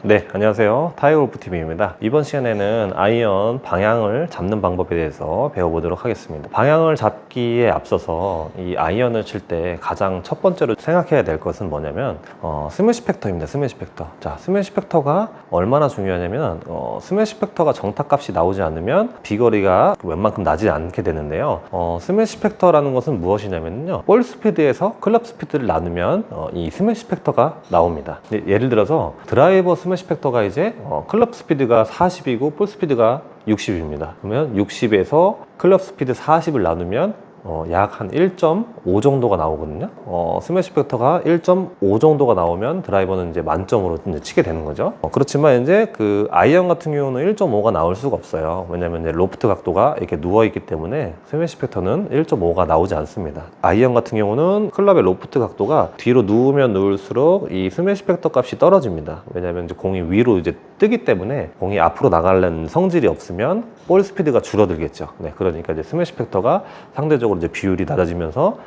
네, 안녕하세요. 타이거골프TV입니다. 이번 시간에는 아이언 방향을 잡는 방법에 대해서 배워보도록 하겠습니다. 방향을 잡기에 앞서서 이 아이언을 칠 때 가장 첫 번째로 생각해야 될 것은 뭐냐면 스매시 팩터입니다. 스매시 팩터. 자, 스매시 팩터가 얼마나 중요하냐면 스매시 팩터가 정타값이 나오지 않으면 비거리가 웬만큼 나지 않게 되는데요. 스매시 팩터라는 것은 무엇이냐면요. 볼 스피드에서 클럽 스피드를 나누면 이 스매시 팩터가 나옵니다. 예를 들어서 드라이버 스매시 팩터가 이제 클럽 스피드가 40이고 볼 스피드가 60입니다. 그러면 60에서 클럽 스피드 40을 나누면 약 한 1.5 정도가 나오거든요. 스매시 팩터가 1.5 정도가 나오면 드라이버는 이제 만점으로 이제 치게 되는 거죠. 그렇지만 이제 그 아이언 같은 경우는 1.5가 나올 수가 없어요. 왜냐면 이제 로프트 각도가 이렇게 누워 있기 때문에 스매시 팩터는 1.5가 나오지 않습니다. 아이언 같은 경우는 클럽의 로프트 각도가 뒤로 누우면 누울수록 이 스매시 팩터 값이 떨어집니다. 왜냐면 이제 공이 위로 이제 뜨기 때문에 공이 앞으로 나가려는 성질이 없으면 볼 스피드가 줄어들겠죠. 네, 그러니까 이제 스매시 팩터가 상대적으로 이제 비율이 낮아지면서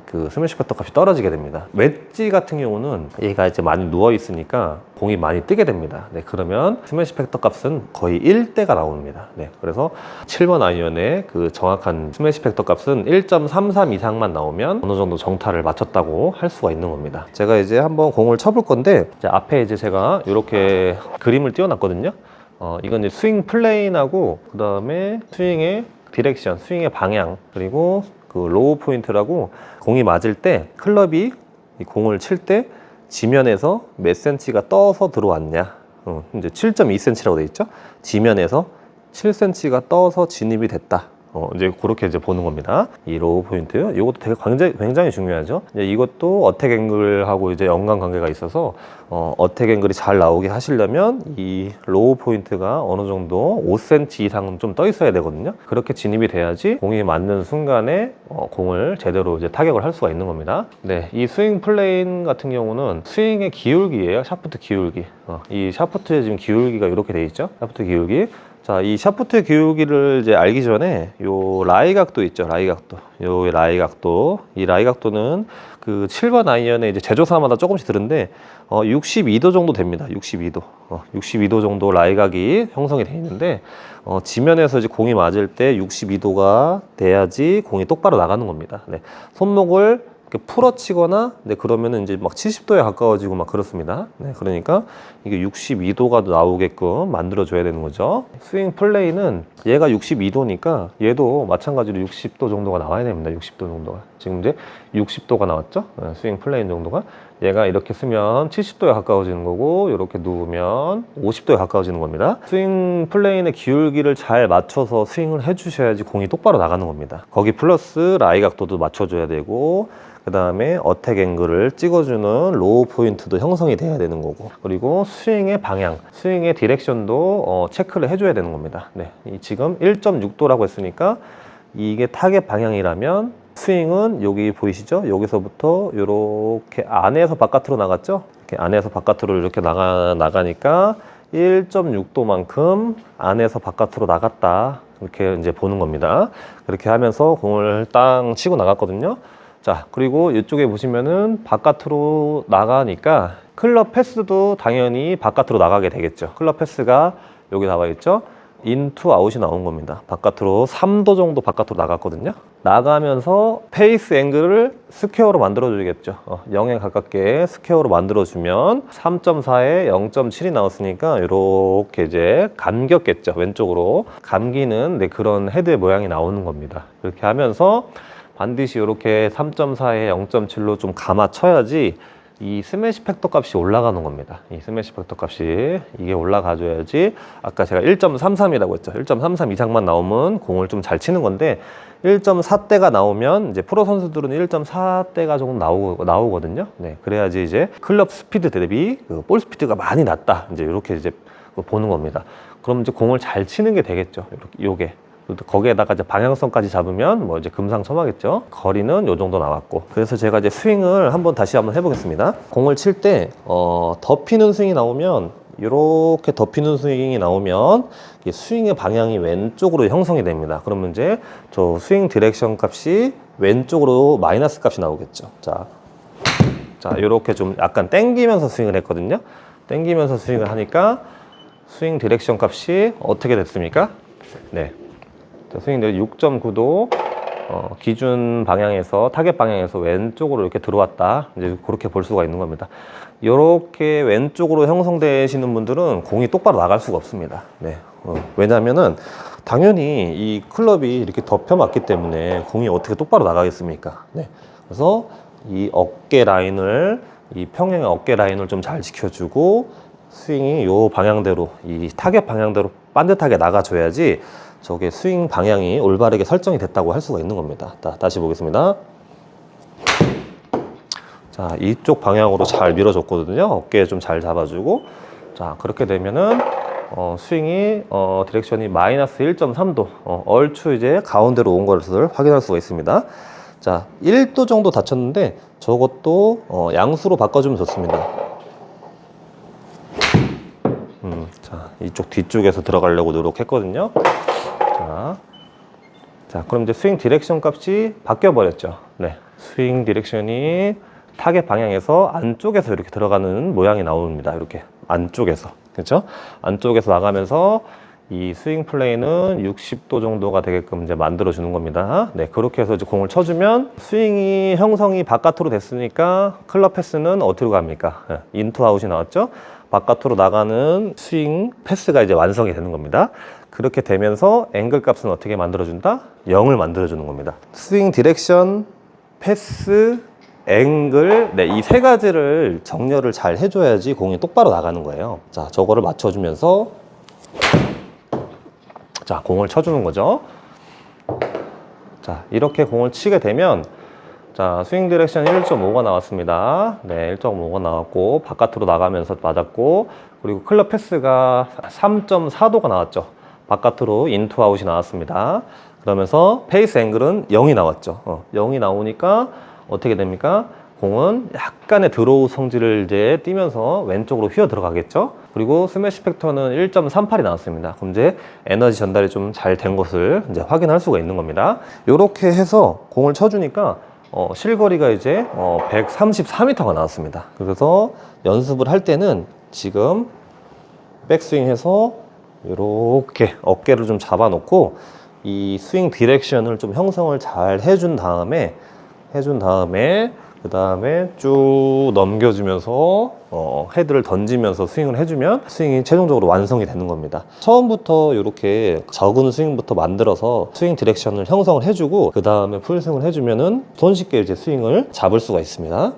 그 스매시 팩터 값이 떨어지게 됩니다. 웨지 같은 경우는 얘가 이제 많이 누워 있으니까 공이 많이 뜨게 됩니다. 네, 그러면 스매시 팩터 값은 거의 1대가 나옵니다. 네, 그래서 7번 아이언의 그 정확한 스매시 팩터 값은 1.33 이상만 나오면 어느 정도 정타를 맞췄다고 할 수가 있는 겁니다. 제가 이제 한번 공을 쳐볼 건데 이제 앞에 이제 제가 이렇게 그림을 띄워놨거든요. 이건 이제 스윙 플레인하고 그 다음에 스윙의 디렉션, 스윙의 방향, 그리고 그 로우 포인트라고 공이 맞을 때 클럽이 이 공을 칠 때 지면에서 몇 센치가 떠서 들어왔냐. 이제 7.2cm라고 돼 있죠. 지면에서 7cm가 떠서 진입이 됐다. 이제 그렇게 이제 보는 겁니다. 이 로우 포인트. 이것도 되게 굉장히 중요하죠. 이제 이것도 어택 앵글하고 이제 연관 관계가 있어서 어택 앵글이 잘 나오게 하시려면 이 로우 포인트가 어느 정도 5cm 이상은 좀 떠 있어야 되거든요. 그렇게 진입이 돼야지 공이 맞는 순간에 공을 제대로 이제 타격을 할 수가 있는 겁니다. 네, 이 스윙 플레인 같은 경우는 스윙의 기울기예요. 샤프트 기울기. 이 샤프트에 지금 기울기가 이렇게 돼 있죠. 샤프트 기울기. 자, 이 샤프트의 기울기를 이제 알기 전에 요 라이 각도 있죠. 라이 각도. 요 라이 각도. 이 라이 각도는 그 7번 아이언의 이제 제조사마다 조금씩 다른데 62도 정도 됩니다. 62도. 62도 정도 라이각이 형성이 되어 있는데 지면에서 이제 공이 맞을 때 62도가 돼야지 공이 똑바로 나가는 겁니다. 네. 손목을 이렇게 풀어치거나, 네, 그러면은 이제 막 70도에 가까워지고 막 그렇습니다. 네, 그러니까 이게 62도가 나오게끔 만들어줘야 되는 거죠. 스윙 플레이는 얘가 62도니까 얘도 마찬가지로 60도 정도가 나와야 됩니다. 60도 정도가. 지금 이제 60도가 나왔죠? 네, 스윙 플레이 정도가. 얘가 이렇게 쓰면 70도에 가까워지는 거고, 이렇게 누우면 50도에 가까워지는 겁니다. 스윙 플레인의 기울기를 잘 맞춰서 스윙을 해주셔야지 공이 똑바로 나가는 겁니다. 거기 플러스 라이 각도도 맞춰줘야 되고, 그 다음에 어택 앵글을 찍어주는 로우 포인트도 형성이 돼야 되는 거고, 그리고 스윙의 방향, 스윙의 디렉션도 체크를 해줘야 되는 겁니다. 네, 지금 1.6도라고 했으니까 이게 타겟 방향이라면 스윙은 여기 보이시죠? 여기서부터 이렇게 안에서 바깥으로 나갔죠? 이렇게 안에서 바깥으로 이렇게 나가니까 1.6도만큼 안에서 바깥으로 나갔다. 이렇게 이제 보는 겁니다. 그렇게 하면서 공을 땅 치고 나갔거든요. 자, 그리고 이쪽에 보시면은 바깥으로 나가니까 클럽 패스도 당연히 바깥으로 나가게 되겠죠. 클럽 패스가 여기 나와 있죠. 인투 아웃이 나온 겁니다. 바깥으로 3도 정도 바깥으로 나갔거든요. 나가면서 페이스 앵글을 스퀘어로 만들어 주겠죠. 0에 가깝게 스퀘어로 만들어 주면 3.4에 0.7이 나왔으니까 이렇게 이제 감겼겠죠. 왼쪽으로 감기는, 네, 그런 헤드의 모양이 나오는 겁니다. 이렇게 하면서 반드시 이렇게 3.4에 0.7로 좀 감아 쳐야지 이 스매시 팩터 값이 올라가는 겁니다. 이 스매시 팩터 값이 이게 올라가줘야지, 아까 제가 1.33이라고 했죠. 1.33 이상만 나오면 공을 좀 잘 치는 건데 1.4대가 나오면 이제 프로 선수들은 1.4대가 조금 나오거든요. 네, 그래야지 이제 클럽 스피드 대비 그 볼 스피드가 많이 낮다. 이제 이렇게 이제 보는 겁니다. 그럼 이제 공을 잘 치는 게 되겠죠. 이렇게 요게. 거기에다가 이제 방향성까지 잡으면 뭐 이제 금상첨화겠죠. 거리는 요 정도 나왔고, 그래서 제가 이제 스윙을 다시 한번 해보겠습니다. 공을 칠 때 덮이는 스윙이 나오면, 이렇게 덮이는 스윙이 나오면 스윙의 방향이 왼쪽으로 형성이 됩니다. 그러면 이제 저 스윙 디렉션 값이 왼쪽으로 마이너스 값이 나오겠죠. 자, 이렇게 좀 약간 당기면서 스윙을 했거든요. 당기면서 스윙을 하니까 스윙 디렉션 값이 어떻게 됐습니까? 네. 스윙 디렉션 6.9도 기준 방향에서 타겟 방향에서 왼쪽으로 이렇게 들어왔다. 이제 그렇게 볼 수가 있는 겁니다. 이렇게 왼쪽으로 형성되시는 분들은 공이 똑바로 나갈 수가 없습니다. 네. 왜냐면은 당연히 이 클럽이 이렇게 덮여 맞기 때문에 공이 어떻게 똑바로 나가겠습니까? 네. 그래서 이 어깨 라인을, 이 평행의 어깨 라인을 좀 잘 지켜주고 스윙이 요 방향대로, 이 타겟 방향대로 반듯하게 나가줘야지 저게 스윙 방향이 올바르게 설정이 됐다고 할 수가 있는 겁니다. 다시 보겠습니다. 자, 이쪽 방향으로 잘 밀어줬거든요. 어깨 좀 잘 잡아주고. 자, 그렇게 되면은 스윙이 디렉션이 마이너스 1.3도 얼추 이제 가운데로 온 것을 확인할 수가 있습니다. 자, 1도 정도 다쳤는데 저것도 양수로 바꿔주면 좋습니다. 자, 이쪽 뒤쪽에서 들어가려고 노력했거든요. 자, 그럼 이제 스윙 디렉션 값이 바뀌어 버렸죠. 네, 스윙 디렉션이 타겟 방향에서 안쪽에서 이렇게 들어가는 모양이 나옵니다. 이렇게 안쪽에서, 그렇죠? 안쪽에서 나가면서 이 스윙 플레이는 60도 정도가 되게끔 이제 만들어 주는 겁니다. 네, 그렇게 해서 이제 공을 쳐주면 스윙이 형성이 바깥으로 됐으니까 클럽 패스는 어디로 갑니까? 네, 인투 아웃이 나왔죠. 바깥으로 나가는 스윙 패스가 이제 완성이 되는 겁니다. 그렇게 되면서 앵글 값은 어떻게 만들어준다? 0을 만들어주는 겁니다. 스윙 디렉션, 패스, 앵글, 네, 이 세 가지를 정렬을 잘 해줘야지 공이 똑바로 나가는 거예요. 자, 저거를 맞춰주면서 자, 공을 쳐주는 거죠. 자, 이렇게 공을 치게 되면 자, 스윙 디렉션 1.5가 나왔습니다. 네, 1.5가 나왔고 바깥으로 나가면서 맞았고, 그리고 클럽 패스가 3.4도가 나왔죠. 바깥으로 인투 아웃이 나왔습니다. 그러면서 페이스 앵글은 0이 나왔죠. 0이 나오니까 어떻게 됩니까? 공은 약간의 드로우 성질을 이제 띄면서 왼쪽으로 휘어 들어가겠죠. 그리고 스매시 팩터는 1.38이 나왔습니다. 그럼 이제 에너지 전달이 좀 잘 된 것을 이제 확인할 수가 있는 겁니다. 이렇게 해서 공을 쳐주니까 실거리가 이제 134m가 나왔습니다. 그래서 연습을 할 때는 지금 백스윙해서 이렇게 어깨를 좀 잡아놓고 이 스윙 디렉션을 좀 형성을 잘 해준 다음에 그 다음에 쭉 넘겨주면서 헤드를 던지면서 스윙을 해주면 스윙이 최종적으로 완성이 되는 겁니다. 처음부터 이렇게 적은 스윙부터 만들어서 스윙 디렉션을 형성을 해주고 그 다음에 풀스윙을 해주면은 손쉽게 이제 스윙을 잡을 수가 있습니다.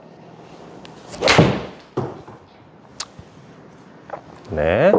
네.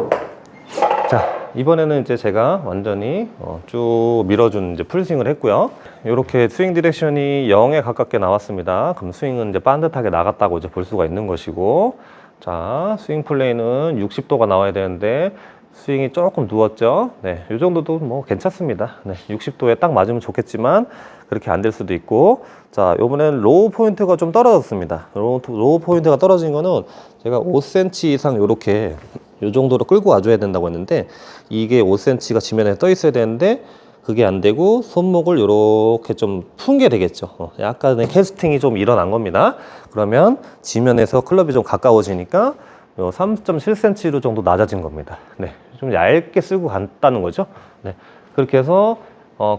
자, 이번에는 이제 제가 완전히 쭉 밀어준 이제 풀스윙을 했고요. 이렇게 스윙 디렉션이 0에 가깝게 나왔습니다. 그럼 스윙은 이제 반듯하게 나갔다고 이제 볼 수가 있는 것이고, 자, 스윙 플레이는 60도가 나와야 되는데 스윙이 조금 누웠죠. 네, 이 정도도 뭐 괜찮습니다. 네, 60도에 딱 맞으면 좋겠지만 그렇게 안 될 수도 있고, 자, 요번엔 로우 포인트가 좀 떨어졌습니다. 로우 포인트가 떨어진 거는 제가 5cm 이상 요렇게 요 정도로 끌고 와줘야 된다고 했는데 이게 5cm가 지면에 떠 있어야 되는데 그게 안 되고 손목을 이렇게 좀 푼 게 되겠죠. 약간의 캐스팅이 좀 일어난 겁니다. 그러면 지면에서 클럽이 좀 가까워지니까 3.7cm 정도 낮아진 겁니다. 네, 좀 얇게 쓰고 갔다는 거죠. 네, 그렇게 해서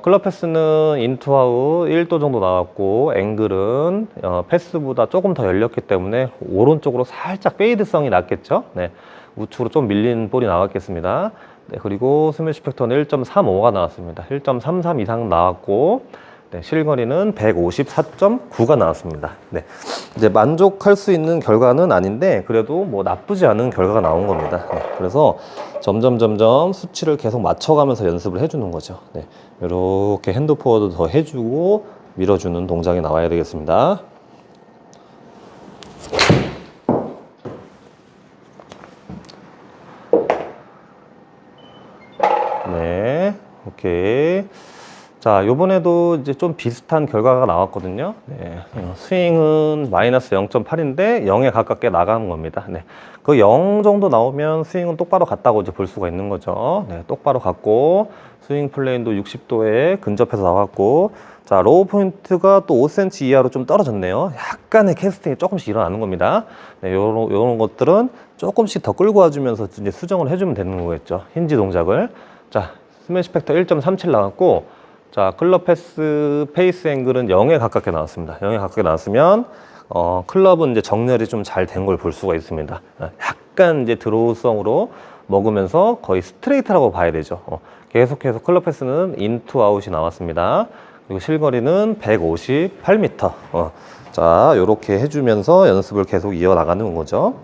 클럽 패스는 인투아웃 1도 정도 나왔고 앵글은 패스보다 조금 더 열렸기 때문에 오른쪽으로 살짝 페이드성이 났겠죠. 네, 우측으로 좀 밀린 볼이 나왔겠습니다. 네, 그리고 스매시 팩터는 1.35가 나왔습니다. 1.33 이상 나왔고, 네, 실거리는 154.9가 나왔습니다. 네, 이제 만족할 수 있는 결과는 아닌데 그래도 뭐 나쁘지 않은 결과가 나온 겁니다. 네, 그래서 점점 수치를 계속 맞춰가면서 연습을 해주는 거죠. 네, 이렇게 핸드 포워드 더 해주고 밀어주는 동작이 나와야 되겠습니다. 네, 오케이. 자, 요번에도 이제 좀 비슷한 결과가 나왔거든요. 네, 스윙은 마이너스 0.8인데 0에 가깝게 나가는 겁니다. 네, 그 0 정도 나오면 스윙은 똑바로 갔다고 이제 볼 수가 있는 거죠. 네, 똑바로 갔고, 스윙 플레인도 60도에 근접해서 나왔고, 자, 로우 포인트가 또 5cm 이하로 좀 떨어졌네요. 약간의 캐스팅이 조금씩 일어나는 겁니다. 네, 요런 것들은 조금씩 더 끌고 와주면서 이제 수정을 해주면 되는 거겠죠. 힌지 동작을. 자, 스매시 팩터 1.37 나왔고, 자, 클럽 패스 페이스 앵글은 0에 가깝게 나왔습니다. 0에 가깝게 나왔으면 클럽은 이제 정렬이 좀 잘 된 걸 볼 수가 있습니다. 약간 이제 드로우성으로 먹으면서 거의 스트레이트라고 봐야 되죠. 계속해서 클럽 패스는 인투 아웃이 나왔습니다. 그리고 실거리는 158m. 자, 요렇게 해주면서 연습을 계속 이어나가는 거죠.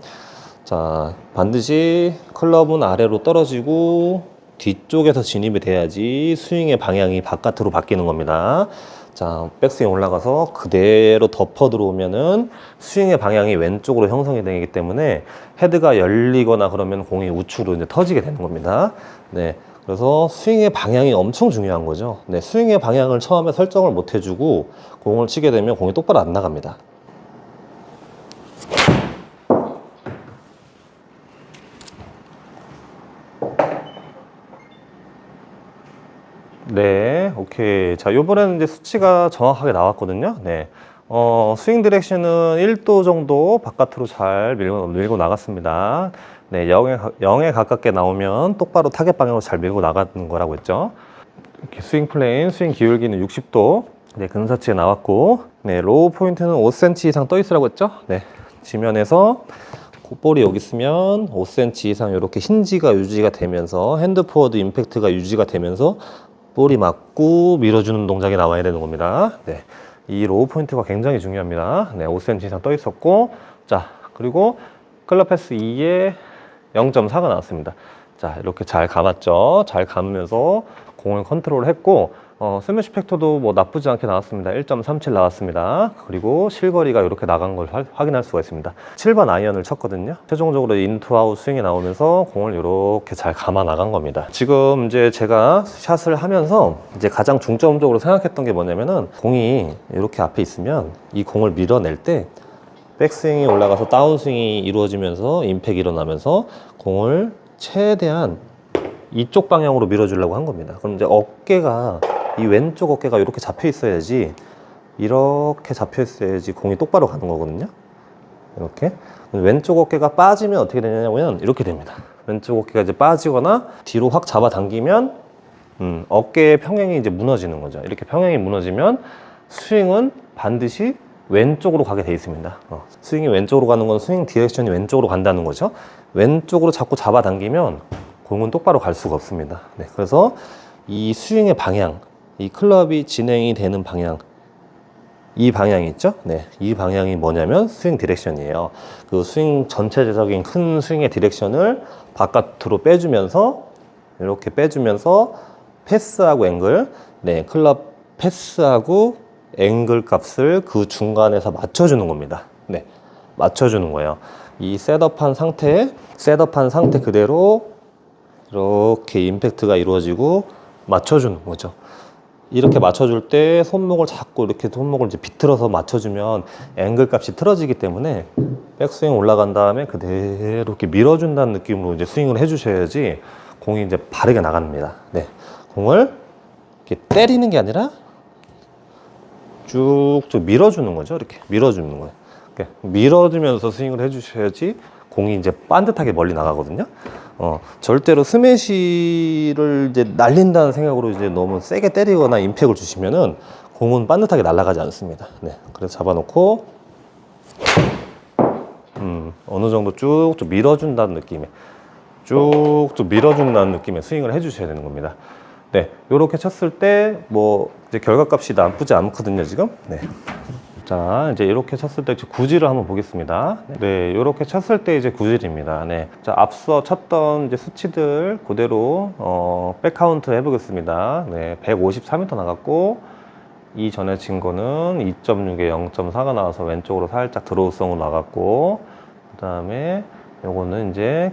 자, 반드시 클럽은 아래로 떨어지고 뒤쪽에서 진입이 돼야지 스윙의 방향이 바깥으로 바뀌는 겁니다. 자, 백스윙 올라가서 그대로 덮어 들어오면은 스윙의 방향이 왼쪽으로 형성이 되기 때문에 헤드가 열리거나 그러면 공이 우측으로 이제 터지게 되는 겁니다. 네. 그래서 스윙의 방향이 엄청 중요한 거죠. 네. 스윙의 방향을 처음에 설정을 못 해주고 공을 치게 되면 공이 똑바로 안 나갑니다. 네, 오케이. 자, 요번에는 이제 수치가 정확하게 나왔거든요. 네. 스윙 디렉션은 1도 정도 바깥으로 잘 밀고 나갔습니다. 네, 0에 가깝게 나오면 똑바로 타겟 방향으로 잘 밀고 나가는 거라고 했죠. 이렇게 스윙 플레인, 스윙 기울기는 60도. 네, 근사치에 나왔고, 네, 로우 포인트는 5cm 이상 떠 있으라고 했죠. 네, 지면에서 볼이 여기 있으면 5cm 이상 이렇게 힌지가 유지가 되면서 핸드 포워드 임팩트가 유지가 되면서 볼이 맞고 밀어주는 동작이 나와야 되는 겁니다. 네, 이 로우 포인트가 굉장히 중요합니다. 네, 5cm 이상 떠 있었고, 자, 그리고 클럽 패스 2에 0.4가 나왔습니다. 자, 이렇게 잘 감았죠. 잘 감으면서 공을 컨트롤 했고, 스매시 팩터도 뭐 나쁘지 않게 나왔습니다. 1.37 나왔습니다. 그리고 실거리가 이렇게 나간 걸 확인할 수가 있습니다. 7번 아이언을 쳤거든요. 최종적으로 인투 아웃 스윙이 나오면서 공을 이렇게 잘 감아 나간 겁니다. 지금 이제 제가 샷을 하면서 이제 가장 중점적으로 생각했던 게 뭐냐면은 공이 이렇게 앞에 있으면 이 공을 밀어낼 때 백스윙이 올라가서 다운스윙이 이루어지면서 임팩이 일어나면서 공을 최대한 이쪽 방향으로 밀어주려고 한 겁니다. 그럼 이제 어깨가 이 왼쪽 어깨가 이렇게 잡혀 있어야지, 이렇게 잡혀 있어야지 공이 똑바로 가는 거거든요. 이렇게 왼쪽 어깨가 빠지면 어떻게 되냐면 이렇게 됩니다. 왼쪽 어깨가 이제 빠지거나 뒤로 확 잡아당기면 어깨의 평행이 이제 무너지는 거죠. 이렇게 평행이 무너지면 스윙은 반드시 왼쪽으로 가게 돼 있습니다. 스윙이 왼쪽으로 가는 건 스윙 디렉션이 왼쪽으로 간다는 거죠. 왼쪽으로 자꾸 잡아당기면 공은 똑바로 갈 수가 없습니다. 네, 그래서 이 스윙의 방향, 이 클럽이 진행이 되는 방향, 이 방향이 있죠? 네, 이 방향이 뭐냐면 스윙 디렉션이에요. 그 스윙 전체적인 큰 스윙의 디렉션을 바깥으로 빼주면서, 이렇게 빼주면서 패스하고 앵글, 네, 클럽 패스하고 앵글 값을 그 중간에서 맞춰주는 겁니다. 네, 맞춰주는 거예요. 이 셋업한 상태 그대로 이렇게 임팩트가 이루어지고 맞춰주는 거죠. 이렇게 맞춰줄 때 손목을 잡고 이렇게 손목을 이제 비틀어서 맞춰주면 앵글 값이 틀어지기 때문에 백스윙 올라간 다음에 그대로 이렇게 밀어준다는 느낌으로 이제 스윙을 해주셔야지 공이 이제 바르게 나갑니다. 네, 공을 이렇게 때리는 게 아니라 쭉쭉 밀어주는 거죠. 이렇게 밀어주는 거예요. 이렇게 밀어주면서 스윙을 해주셔야지 공이 이제 반듯하게 멀리 나가거든요. 절대로 스매시를 이제 날린다는 생각으로 이제 너무 세게 때리거나 임팩을 주시면은 공은 반듯하게 날아가지 않습니다. 네, 그래서 잡아놓고 어느 정도 쭉쭉 밀어준다는 느낌에 쭉쭉 밀어준다는 느낌의 스윙을 해주셔야 되는 겁니다. 네, 요렇게 쳤을 때 뭐 이제 결과값이 나쁘지 않거든요, 지금. 네. 자, 이제 이렇게 쳤을 때 구질을 한번 보겠습니다. 네, 이렇게 쳤을 때 이제 구질입니다. 네. 자, 앞서 쳤던 이제 수치들 그대로 백카운트 해보겠습니다. 네, 153m 나갔고, 이전에 친 거는 2.6에 0.4가 나와서 왼쪽으로 살짝 드로우성으로 나갔고, 그 다음에 요거는 이제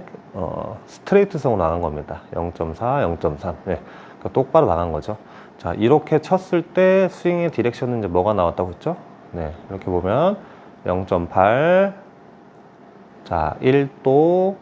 스트레이트성으로 나간 겁니다. 0.4, 0.3. 네, 그러니까 똑바로 나간 거죠. 자, 이렇게 쳤을 때 스윙의 디렉션은 이제 뭐가 나왔다고 했죠? 네, 이렇게 보면 0.8, 자, 1도,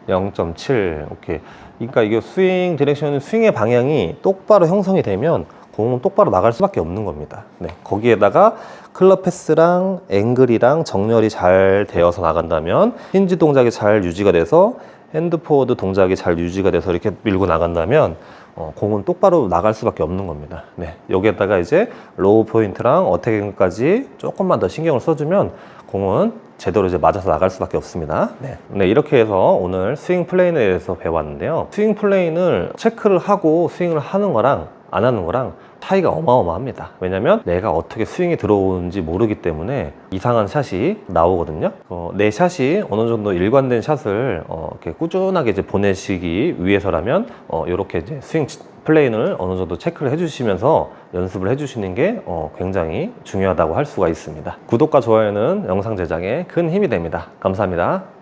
0.7. 오케이. 그러니까 이게 스윙 디렉션은 스윙의 방향이 똑바로 형성이 되면 공은 똑바로 나갈 수밖에 없는 겁니다. 네, 거기에다가 클럽 패스랑 앵글이랑 정렬이 잘 되어서 나간다면, 힌지 동작이 잘 유지가 돼서 핸드 포워드 동작이 잘 유지가 돼서 이렇게 밀고 나간다면 공은 똑바로 나갈 수밖에 없는 겁니다. 네, 여기에다가 이제 로우 포인트랑 어택까지 조금만 더 신경을 써주면 공은 제대로 이제 맞아서 나갈 수밖에 없습니다. 네. 네, 이렇게 해서 오늘 스윙 플레인에 대해서 배워봤는데요. 스윙 플레인을 체크를 하고 스윙을 하는 거랑 안 하는 거랑 차이가 어마어마합니다. 왜냐면 내가 어떻게 스윙이 들어오는지 모르기 때문에 이상한 샷이 나오거든요. 내 샷이 어느 정도 일관된 샷을 이렇게 꾸준하게 이제 보내시기 위해서라면 이렇게 이제 스윙 플레인을 어느 정도 체크를 해주시면서 연습을 해주시는 게 굉장히 중요하다고 할 수가 있습니다. 구독과 좋아요는 영상 제작에 큰 힘이 됩니다. 감사합니다.